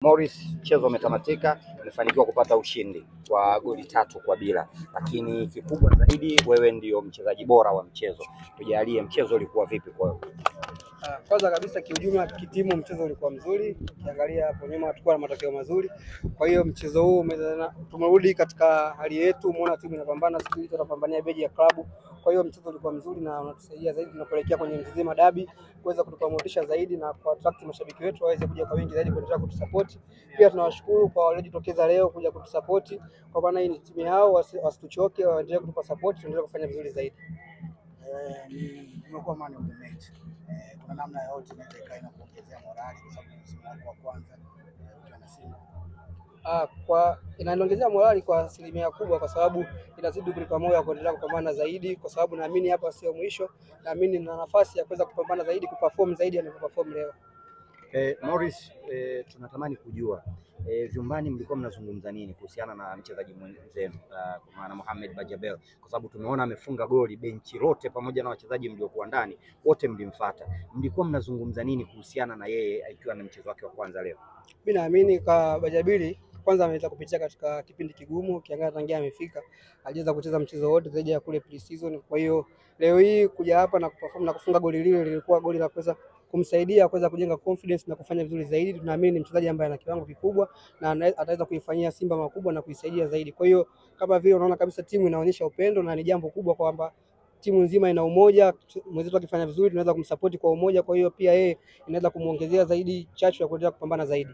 Morris, mchezo umetamatika, umefanikiwa kupata ushindi kwa goli 3-0, lakini kikubwa zaidi wewe ndio mchezaji bora wa mchezo. Tujalie mchezo ulikuwa vipi kwa wewe? Kwanza kabisa kiujumla kitimu mchezo ulikuwa mzuri. Ukiangalia hapo nyuma tulikuwa na matokeo mazuri. Kwa hiyo mchezo huu tumerudi katika hali yetu, umeona timu inapambana, sisi tunapambania beji ya klabu. Kwa hiyo mchezo ulikuwa mzuri na unatusaidia zaidi tunapoelekea kwenye mzizima dabi kuweza kutupa motisha zaidi na kwa attract mashabiki wetu waweze kuja kwa wingi zaidi kuendelea kutusupport. Pia tunawashukuru kwa waliojitokeza leo kuja kutusupport. Kwa maana hii ni timu yao, wasituchoke, waendelee kutupa support, tuendelee kufanya vizuri zaidi. Tumekuwa man of the match. Kuna namna yote inaweza kuongezea morali kwa sababu msimu wako wa kwanza ukiwa na Simba. Inaongezea morali kwa asilimia kubwa, kwa sababu inazidi kunipa moyo wa kuendelea kupambana zaidi, kwa sababu naamini hapa sio mwisho. Naamini nina nafasi ya kuweza kupambana zaidi, kuperform zaidi ya nilivyoperform leo. Morris, tunatamani kujua vyumbani mlikuwa mnazungumza nini kuhusiana na mchezaji mwenzenu kwa maana Mohamed Bajabel, kwa sababu tumeona amefunga goli, benchi lote pamoja na wachezaji mliokuwa ndani wote mlimfuata. Mlikuwa mnazungumza nini kuhusiana na yeye akiwa na mchezo wake wa kwanza leo? Mimi naamini kwa Bajabili kwanza ameweza kupitia katika kipindi kigumu, ukiangalia tangia amefika aliweza kucheza mchezo wote zaidi ya kule pre-season. Kwa hiyo leo hii kuja hapa na kuperform na kufunga goli lile lilikuwa goli la kuweza kumsaidia kuweza kujenga confidence na kufanya vizuri zaidi. Tunaamini ni mchezaji ambaye ana kiwango kikubwa na ataweza kuifanyia Simba makubwa na kuisaidia zaidi. Kwa hiyo kama vile unaona kabisa timu inaonyesha upendo na ni jambo kubwa kwamba timu nzima ina umoja. Mwenzetu akifanya vizuri tunaweza kumsupport kwa umoja, kwa hiyo pia yeye inaweza kumuongezea zaidi chachu ya kuendelea kupambana zaidi.